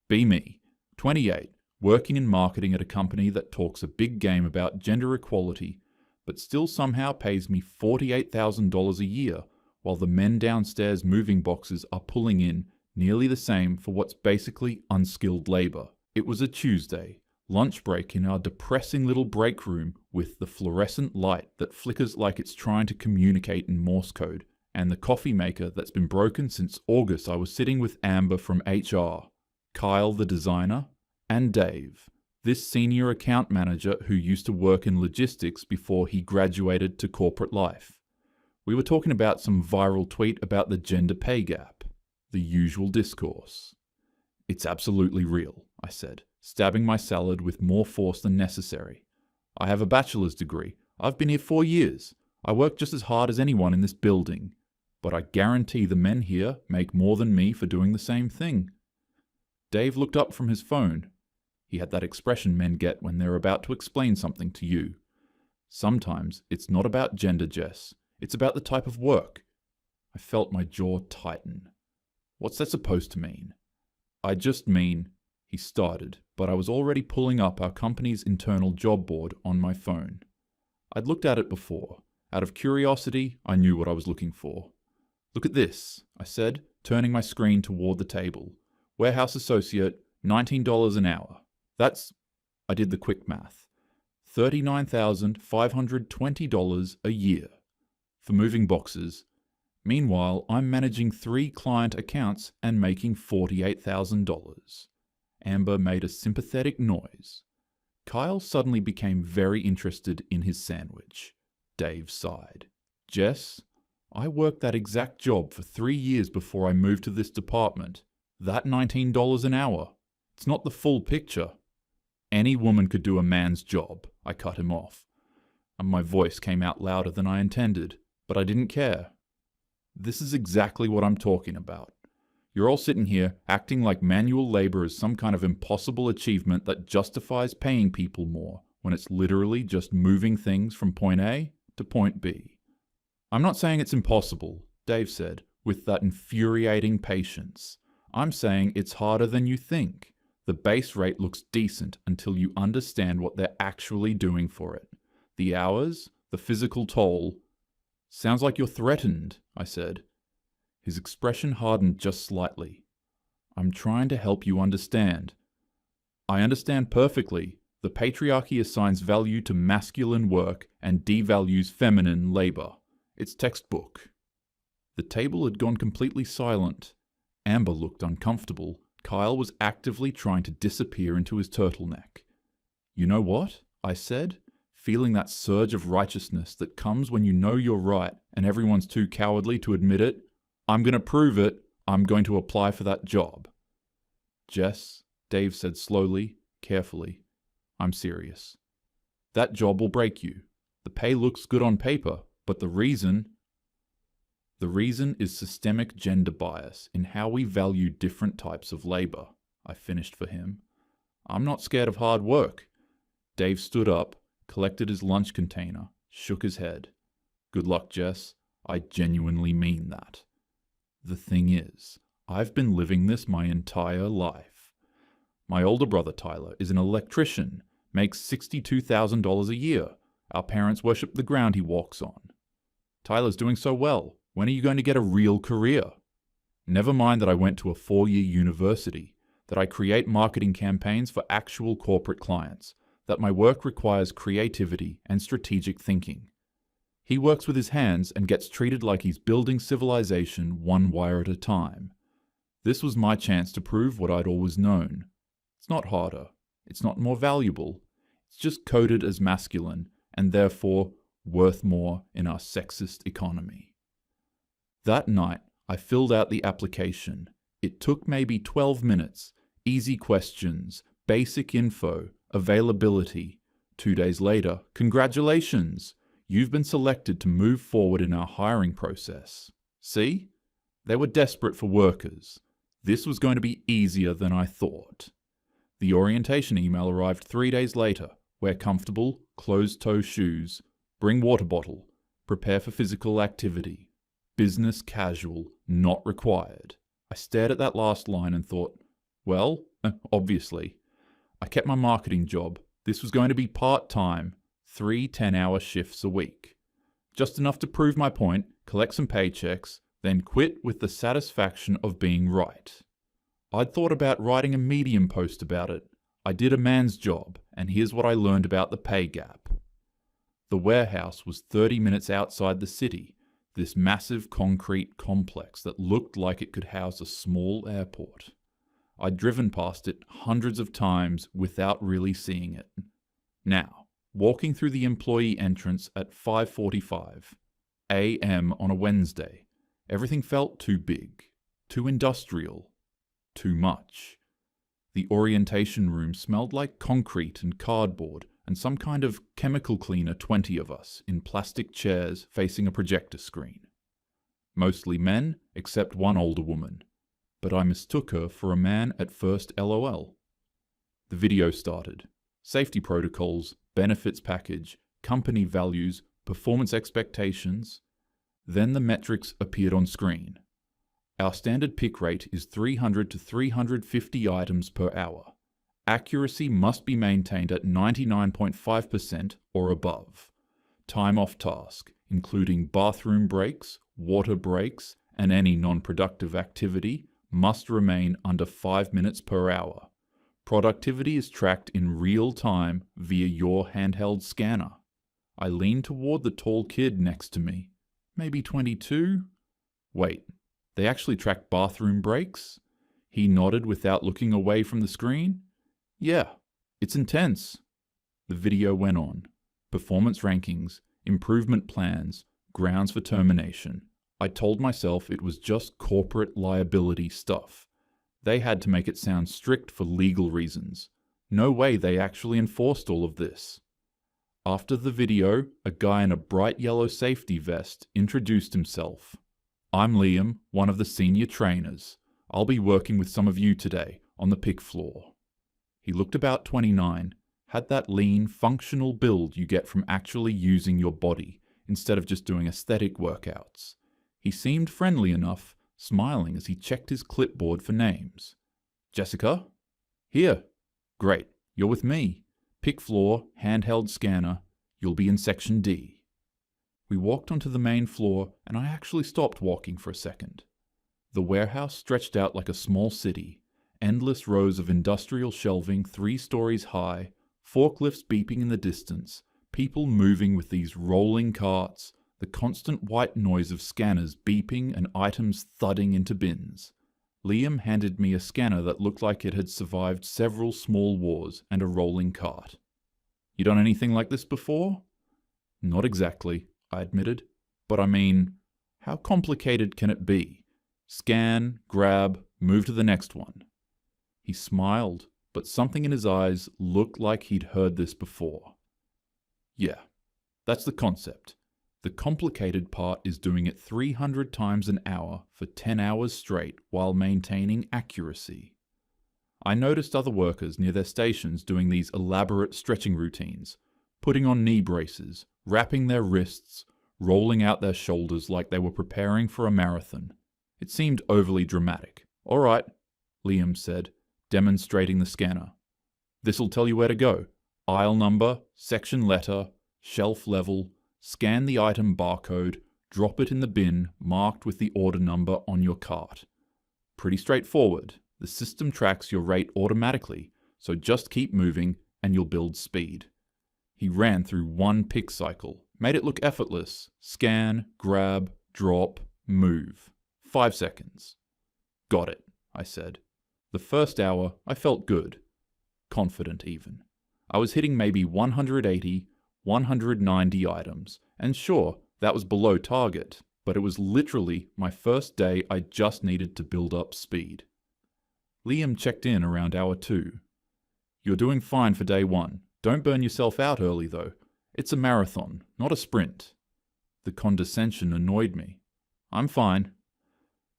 Be me, 28, working in marketing at a company that talks a big game about gender equality, but still somehow pays me $48,000 a year, while the men downstairs moving boxes are pulling in nearly the same for what's basically unskilled labor. It was a Tuesday, lunch break in our depressing little break room with the fluorescent light that flickers like it's trying to communicate in Morse code, and the coffee maker that's been broken since August. I was sitting with Amber from HR, Kyle the designer, and Dave, this senior account manager who used to work in logistics before he graduated to corporate life. We were talking about some viral tweet about the gender pay gap, the usual discourse. It's absolutely real, I said, stabbing my salad with more force than necessary. I have a bachelor's degree. I've been here 4 years. I work just as hard as anyone in this building. But I guarantee the men here make more than me for doing the same thing. Dave looked up from his phone. He had that expression men get when they're about to explain something to you. Sometimes it's not about gender, Jess. It's about the type of work. I felt my jaw tighten. What's that supposed to mean? I just mean, he started, but I was already pulling up our company's internal job board on my phone. I'd looked at it before. Out of curiosity, I knew what I was looking for. Look at this, I said, turning my screen toward the table. Warehouse associate, $19 an hour. I did the quick math, $39,520 a year for moving boxes. Meanwhile, I'm managing 3 client accounts and making $48,000. Amber made a sympathetic noise. Kyle suddenly became very interested in his sandwich. Dave sighed. Jess, I worked that exact job for 3 years before I moved to this department. That $19 an hour. It's not the full picture. Any woman could do a man's job, I cut him off. And my voice came out louder than I intended, but I didn't care. This is exactly what I'm talking about. You're all sitting here acting like manual labor is some kind of impossible achievement that justifies paying people more, when it's literally just moving things from point A to point B. I'm not saying it's impossible, Dave said, with that infuriating patience. I'm saying it's harder than you think. The base rate looks decent until you understand what they're actually doing for it. The hours, the physical toll. Sounds like you're threatened, I said. His expression hardened just slightly. I'm trying to help you understand. I understand perfectly. The patriarchy assigns value to masculine work and devalues feminine labor. It's textbook. The table had gone completely silent. Amber looked uncomfortable. Kyle was actively trying to disappear into his turtleneck. You know what? I said, feeling that surge of righteousness that comes when you know you're right and everyone's too cowardly to admit it. I'm going to prove it. I'm going to apply for that job. Jess, Dave said slowly, carefully, I'm serious. That job will break you. The pay looks good on paper, but the reason is systemic gender bias in how we value different types of labor, I finished for him. I'm not scared of hard work. Dave stood up, collected his lunch container, shook his head. Good luck, Jess. I genuinely mean that. The thing is, I've been living this my entire life. My older brother Tyler is an electrician, makes $62,000 a year. Our parents worship the ground he walks on. Tyler's doing so well. When are you going to get a real career? Never mind that I went to a 4-year university, that I create marketing campaigns for actual corporate clients, that my work requires creativity and strategic thinking. He works with his hands and gets treated like he's building civilization one wire at a time. This was my chance to prove what I'd always known. It's not harder. It's not more valuable. It's just coded as masculine and therefore worth more in our sexist economy. That night, I filled out the application. It took maybe 12 minutes. Easy questions, basic info, availability. 2 days later, congratulations! You've been selected to move forward in our hiring process. See? They were desperate for workers. This was going to be easier than I thought. The orientation email arrived 3 days later. Wear comfortable, closed-toe shoes. Bring water bottle. Prepare for physical activity. Business casual, not required. I stared at that last line and thought, well, Obviously. I kept my marketing job. This was going to be part-time, 3 10-hour shifts a week. Just enough to prove my point, collect some paychecks, then quit with the satisfaction of being right. I'd thought about writing a Medium post about it. I did a man's job, and here's what I learned about the pay gap. The warehouse was 30 minutes outside the city, this massive concrete complex that looked like it could house a small airport. I'd driven past it hundreds of times without really seeing it. Now, walking through the employee entrance at 5:45 a.m. on a Wednesday, everything felt too big, too industrial, too much. The orientation room smelled like concrete and cardboard and some kind of chemical cleaner 20 of us in plastic chairs facing a projector screen. Mostly men, except one older woman, but I mistook her for a man at first LOL. The video started. Safety protocols, benefits package, company values, performance expectations. Then the metrics appeared on screen. Our standard pick rate is 300 to 350 items per hour. Accuracy must be maintained at 99.5% or above. Time off task, including bathroom breaks, water breaks, and any non-productive activity, must remain under 5 minutes per hour. Productivity is tracked in real time via your handheld scanner. I leaned toward the tall kid next to me. Maybe 22? Wait, they actually track bathroom breaks? He nodded without looking away from the screen. Yeah, it's intense. The video went on. Performance rankings, improvement plans, grounds for termination. I told myself it was just corporate liability stuff. They had to make it sound strict for legal reasons. No way they actually enforced all of this. After the video, a guy in a bright yellow safety vest introduced himself. I'm Liam, one of the senior trainers. I'll be working with some of you today on the pick floor. He looked about 29, had that lean, functional build you get from actually using your body instead of just doing aesthetic workouts. He seemed friendly enough, smiling as he checked his clipboard for names. Jessica? Here. Great, you're with me. Pick floor, handheld scanner. You'll be in section D. We walked onto the main floor, and I actually stopped walking for a second. The warehouse stretched out like a small city. Endless rows of industrial shelving 3 stories high, forklifts beeping in the distance, people moving with these rolling carts, the constant white noise of scanners beeping and items thudding into bins. Liam handed me a scanner that looked like it had survived several small wars and a rolling cart. You done anything like this before? Not exactly, I admitted. But I mean, how complicated can it be? Scan, grab, move to the next one. He smiled, but something in his eyes looked like he'd heard this before. Yeah, that's the concept. The complicated part is doing it 300 times an hour for 10 hours straight while maintaining accuracy. I noticed other workers near their stations doing these elaborate stretching routines, putting on knee braces, wrapping their wrists, rolling out their shoulders like they were preparing for a marathon. It seemed overly dramatic. All right, Liam said, demonstrating the scanner. This'll tell you where to go. Aisle number, section letter, shelf level. Scan the item barcode, drop it in the bin marked with the order number on your cart. Pretty straightforward. The system tracks your rate automatically, so just keep moving and you'll build speed. He ran through one pick cycle, made it look effortless. Scan, grab, drop, move. 5 seconds. Got it, I said. The first hour, I felt good. Confident even. I was hitting maybe 180, 190 items, and sure, that was below target, but it was literally my first day I just needed to build up speed. Liam checked in around hour 2. You're doing fine for day 1. Don't burn yourself out early though. It's a marathon, not a sprint. The condescension annoyed me. I'm fine.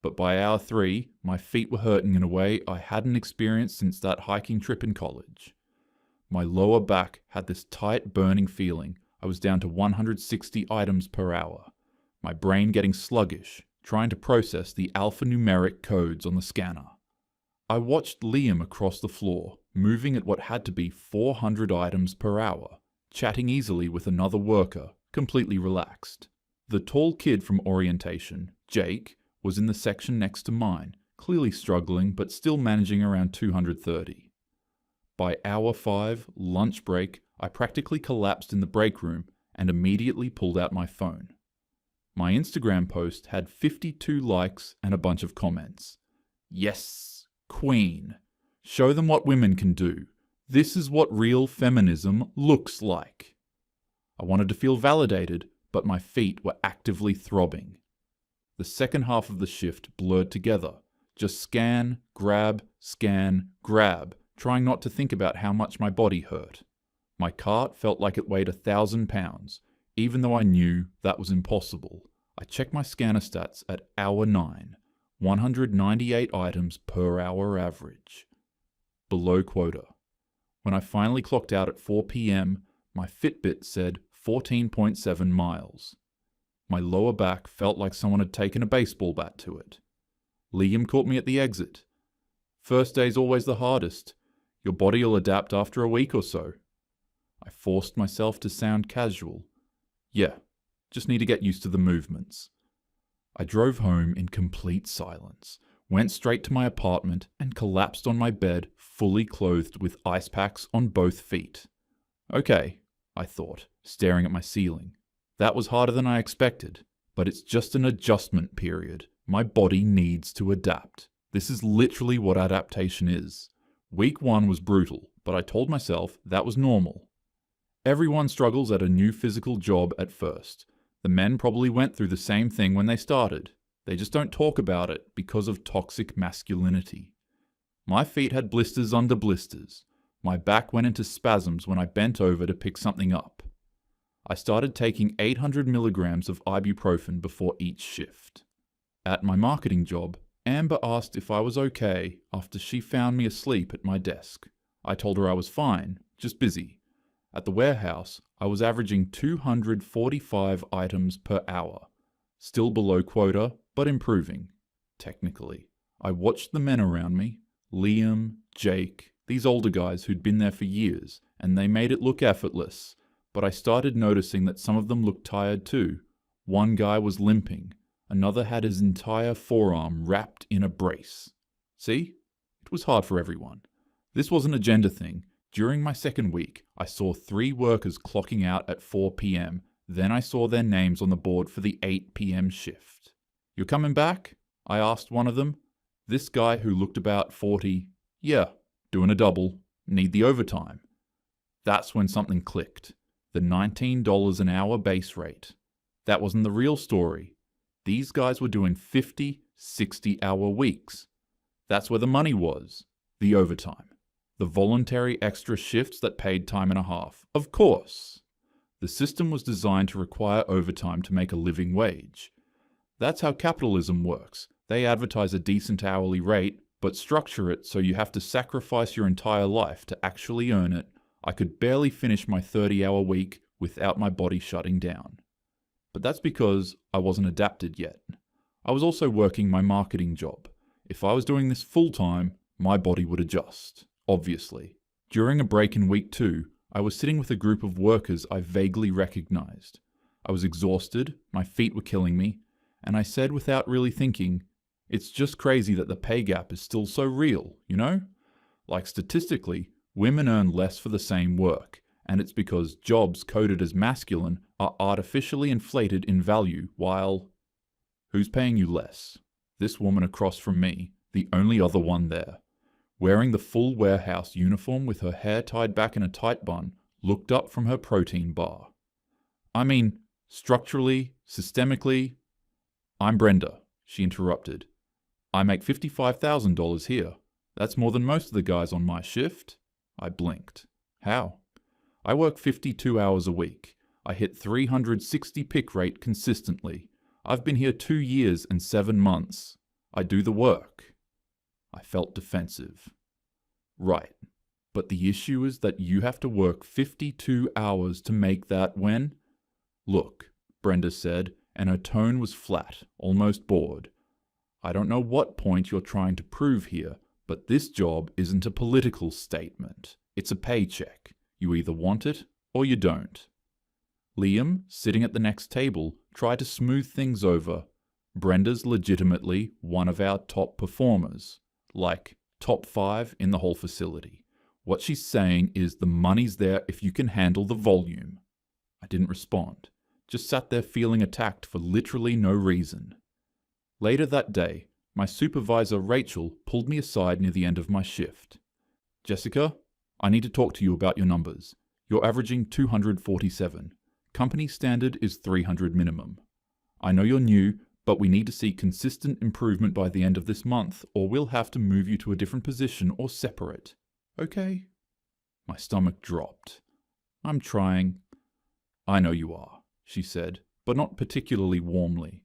But by hour 3, my feet were hurting in a way I hadn't experienced since that hiking trip in college. My lower back had this tight, burning feeling. I was down to 160 items per hour. My brain getting sluggish, trying to process the alphanumeric codes on the scanner. I watched Liam across the floor, moving at what had to be 400 items per hour, chatting easily with another worker, completely relaxed. The tall kid from orientation, Jake, was in the section next to mine, clearly struggling but still managing around 230. By hour 5, lunch break, I practically collapsed in the break room and immediately pulled out my phone. My Instagram post had 52 likes and a bunch of comments. Yes, Queen. Show them what women can do. This is what real feminism looks like. I wanted to feel validated, but my feet were actively throbbing. The second half of the shift blurred together. Just scan, grab, trying not to think about how much my body hurt. My cart felt like it weighed 1,000 pounds, even though I knew that was impossible. I checked my scanner stats at hour 9, 198 items per hour average. Below quota. When I finally clocked out at 4 p.m, my Fitbit said 14.7 miles. My lower back felt like someone had taken a baseball bat to it. Liam caught me at the exit. First day's always the hardest. Your body'll adapt after a week or so. I forced myself to sound casual. Yeah, just need to get used to the movements. I drove home in complete silence, went straight to my apartment and collapsed on my bed, fully clothed with ice packs on both feet. Okay, I thought, staring at my ceiling. That was harder than I expected, but it's just an adjustment period. My body needs to adapt. This is literally what adaptation is. Week 1 was brutal, but I told myself that was normal. Everyone struggles at a new physical job at first. The men probably went through the same thing when they started. They just don't talk about it because of toxic masculinity. My feet had blisters under blisters. My back went into spasms when I bent over to pick something up. I started taking 800 milligrams of ibuprofen before each shift. At my marketing job, Amber asked if I was okay after she found me asleep at my desk. I told her I was fine, just busy. At the warehouse, I was averaging 245 items per hour. Still below quota, but improving, technically. I watched the men around me, Liam, Jake, these older guys who'd been there for years, and they made it look effortless. But I started noticing that some of them looked tired too. One guy was limping. Another had his entire forearm wrapped in a brace. See? It was hard for everyone. This wasn't a gender thing. During my second week, I saw 3 workers clocking out at 4 p.m. Then I saw their names on the board for the 8 p.m. shift. "You're coming back?" I asked one of them. This guy who looked about 40, "Yeah, doing a double, need the overtime." That's when something clicked. The $19 an hour base rate. That wasn't the real story. These guys were doing 50, 60-hour weeks. That's where the money was. The overtime. The voluntary extra shifts that paid time and a half. Of course. The system was designed to require overtime to make a living wage. That's how capitalism works. They advertise a decent hourly rate, but structure it so you have to sacrifice your entire life to actually earn it. I could barely finish my 30-hour week without my body shutting down. But that's because I wasn't adapted yet. I was also working my marketing job. If I was doing this full-time, my body would adjust, obviously. During a break in week 2, I was sitting with a group of workers I vaguely recognized. I was exhausted, my feet were killing me, and I said without really thinking, "It's just crazy that the pay gap is still so real, you know? Like statistically, women earn less for the same work, and it's because jobs coded as masculine are artificially inflated in value while... Who's paying you less? This woman across from me, the only other one there, wearing the full warehouse uniform with her hair tied back in a tight bun, looked up from her protein bar. I mean, structurally, systemically... "I'm Brenda," she interrupted. "I make $55,000 here. That's more than most of the guys on my shift." I blinked. "How?" "I work 52 hours a week. I hit 360 pick rate consistently. I've been here 2 years and 7 months. I do the work." I felt defensive. "Right, but the issue is that you have to work 52 hours to make that when..." "Look," Brenda said, and her tone was flat, almost bored. "I don't know what point you're trying to prove here, But this job isn't a political statement. It's a paycheck. You either want it or you don't. Liam, sitting at the next table, tried to smooth things over. Brenda's legitimately one of our top performers, like top 5 in the whole facility. What she's saying is the money's there if you can handle the volume. I didn't respond, just sat there feeling attacked for literally no reason. Later that day, my supervisor Rachel pulled me aside near the end of my shift. Jessica, I need to talk to you about your numbers. You're averaging 247. Company standard is 300 minimum. I know you're new, but we need to see consistent improvement by the end of this month, or we'll have to move you to a different position or separate. Okay? My stomach dropped. I'm trying. I know you are, she said, but not particularly warmly.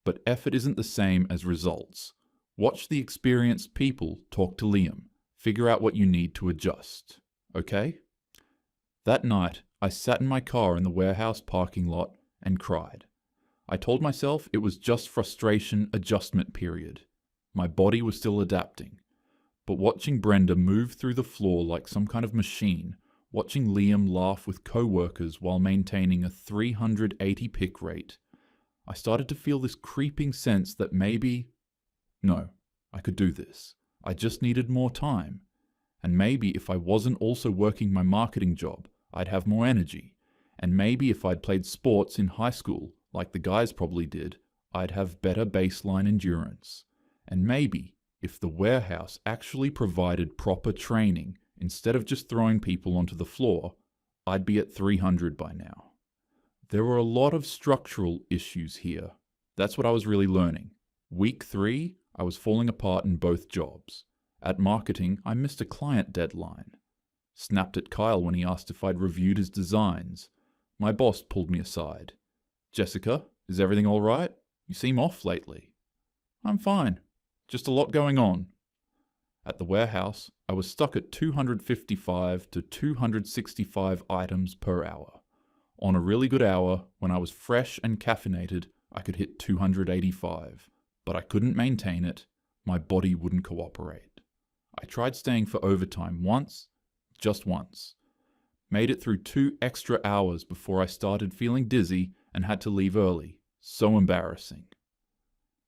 But effort isn't the same as results. Watch the experienced people talk to Liam. Figure out what you need to adjust. Okay? That night, I sat in my car in the warehouse parking lot and cried. I told myself it was just frustration adjustment period. My body was still adapting. But watching Brenda move through the floor like some kind of machine, watching Liam laugh with co-workers while maintaining a 380 pick rate, I started to feel this creeping sense that no, I could do this. I just needed more time. And maybe if I wasn't also working my marketing job, I'd have more energy. And maybe if I'd played sports in high school, like the guys probably did, I'd have better baseline endurance. And maybe if the warehouse actually provided proper training instead of just throwing people onto the floor, I'd be at 300 by now. There were a lot of structural issues here. That's what I was really learning. Week 3, I was falling apart in both jobs. At marketing, I missed a client deadline. Snapped at Kyle when he asked if I'd reviewed his designs. My boss pulled me aside. Jessica, is everything all right? You seem off lately. I'm fine. Just a lot going on. At the warehouse, I was stuck at 255 to 265 items per hour. On a really good hour, when I was fresh and caffeinated, I could hit 285. But I couldn't maintain it. My body wouldn't cooperate. I tried staying for overtime once, just once. Made it through 2 extra hours before I started feeling dizzy and had to leave early. So embarrassing.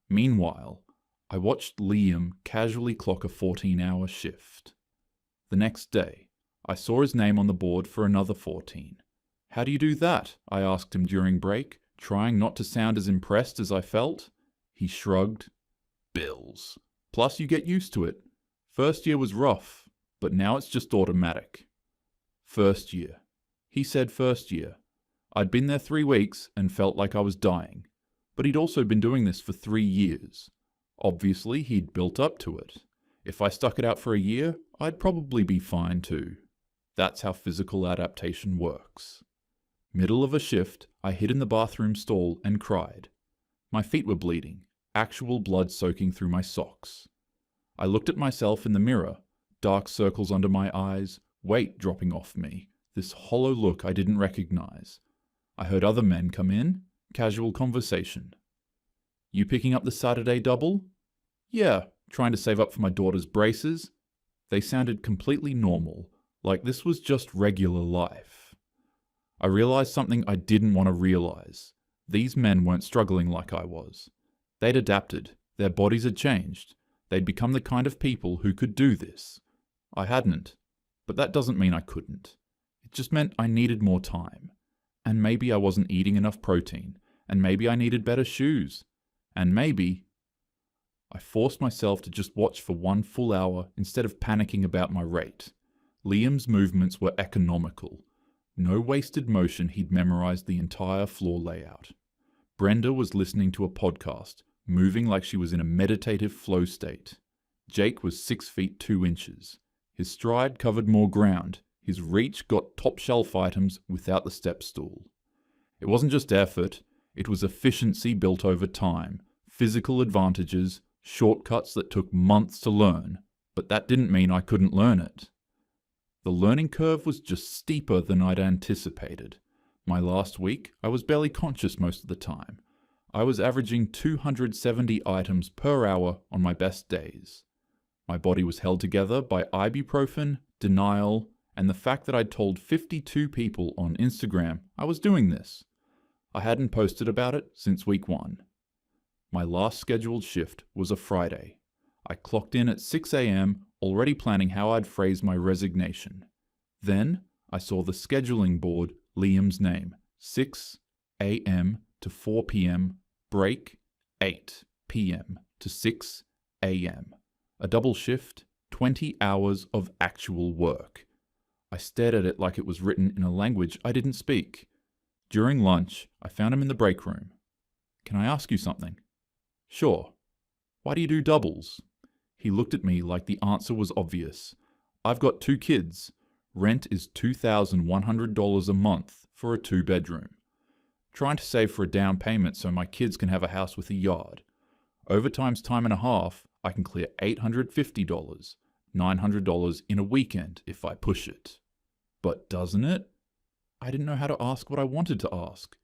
Meanwhile, I watched Liam casually clock a 14-hour shift. The next day, I saw his name on the board for another 14. How do you do that? I asked him during break, trying not to sound as impressed as I felt. He shrugged. Bills. Plus you get used to it. First year was rough, but now it's just automatic. First year. He said first year. I'd been there 3 weeks and felt like I was dying, but he'd also been doing this for 3 years. Obviously, he'd built up to it. If I stuck it out for a year, I'd probably be fine too. That's how physical adaptation works. Middle of a shift, I hid in the bathroom stall and cried. My feet were bleeding, actual blood soaking through my socks. I looked at myself in the mirror, dark circles under my eyes, weight dropping off me, this hollow look I didn't recognize. I heard other men come in, casual conversation. You picking up the Saturday double? Yeah, trying to save up for my daughter's braces. They sounded completely normal, like this was just regular life. I realized something I didn't want to realize. These men weren't struggling like I was. They'd adapted, their bodies had changed, they'd become the kind of people who could do this. I hadn't, but that doesn't mean I couldn't. It just meant I needed more time. And maybe I wasn't eating enough protein, and maybe I needed better shoes, and maybe... I forced myself to just watch for 1 full hour instead of panicking about my rate. Liam's movements were economical. No wasted motion, he'd memorized the entire floor layout. Brenda was listening to a podcast, moving like she was in a meditative flow state. Jake was 6 feet 2 inches. His stride covered more ground. His reach got top shelf items without the step stool. It wasn't just effort, it was efficiency built over time, physical advantages, shortcuts that took months to learn, but that didn't mean I couldn't learn it. The learning curve was just steeper than I'd anticipated. My last week, I was barely conscious most of the time. I was averaging 270 items per hour on my best days. My body was held together by ibuprofen, denial, and the fact that I'd told 52 people on Instagram I was doing this. I hadn't posted about it since week 1. My last scheduled shift was a Friday. I clocked in at 6 a.m., already planning how I'd phrase my resignation. Then I saw the scheduling board, Liam's name, 6 a.m. to 4 p.m., break 8 p.m. to 6 a.m. A double shift, 20 hours of actual work. I stared at it like it was written in a language I didn't speak. During lunch, I found him in the break room. "Can I ask you something?" "Sure." "Why do you do doubles?" He looked at me like the answer was obvious. "I've got 2 kids. Rent is $2,100 a month for a 2-bedroom. Trying to save for a down payment so my kids can have a house with a yard. Overtime's time and a half, I can clear $850, $900 in a weekend if I push it." "But doesn't it?" I didn't know how to ask what I wanted to ask.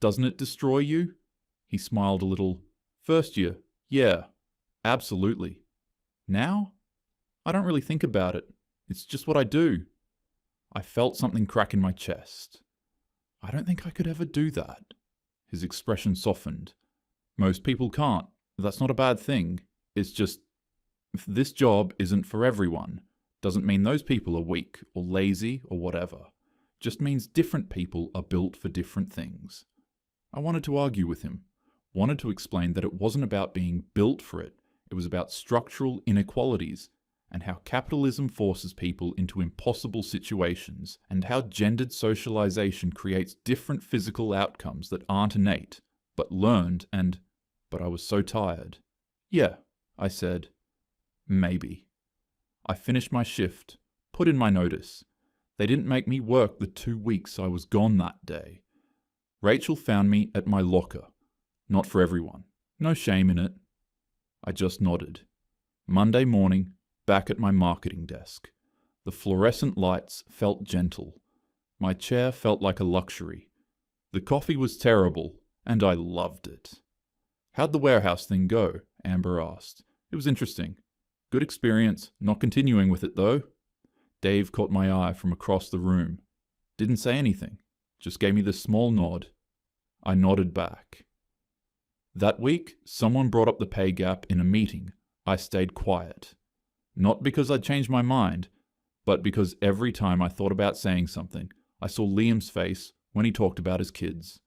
"Doesn't it destroy you?" He smiled a little. "First year, yeah, absolutely. Now? I don't really think about it. It's just what I do." I felt something crack in my chest. I don't think I could ever do that. His expression softened. "Most people can't. That's not a bad thing. It's just, if this job isn't for everyone, doesn't mean those people are weak or lazy or whatever. Just means different people are built for different things." I wanted to argue with him. Wanted to explain that it wasn't about being built for it. It was about structural inequalities and how capitalism forces people into impossible situations and how gendered socialization creates different physical outcomes that aren't innate, but learned but I was so tired. "Yeah," I said. "Maybe." I finished my shift, put in my notice. They didn't make me work the 2 weeks I was gone that day. Rachel found me at my locker. Not for everyone. No shame in it. I just nodded. Monday morning, back at my marketing desk. The fluorescent lights felt gentle. My chair felt like a luxury. The coffee was terrible, and I loved it. "How'd the warehouse thing go?" Amber asked. "It was interesting. Good experience, not continuing with it though." Dave caught my eye from across the room. Didn't say anything, just gave me this small nod. I nodded back. That week, someone brought up the pay gap in a meeting. I stayed quiet. Not because I'd changed my mind, but because every time I thought about saying something, I saw Liam's face when he talked about his kids.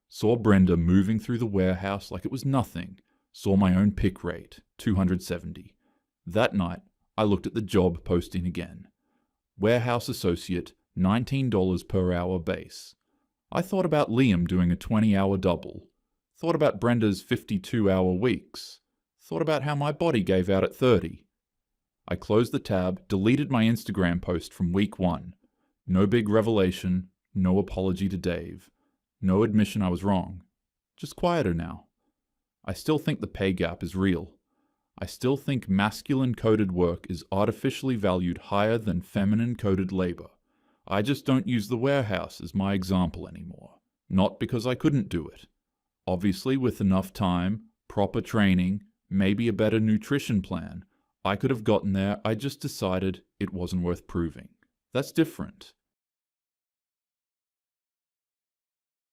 Saw Brenda moving through the warehouse like it was nothing. Saw my own pick rate, 270. That night, I looked at the job posting again. Warehouse associate, $19 per hour base. I thought about Liam doing a 20-hour double. Thought about Brenda's 52-hour weeks. Thought about how my body gave out at 30. I closed the tab, deleted my Instagram post from week 1. No big revelation, no apology to Dave. No admission I was wrong. Just quieter now. I still think the pay gap is real. I still think masculine-coded work is artificially valued higher than feminine-coded labor. I just don't use the warehouse as my example anymore. Not because I couldn't do it. Obviously, with enough time, proper training, maybe a better nutrition plan, I could have gotten there. I just decided it wasn't worth proving. That's different.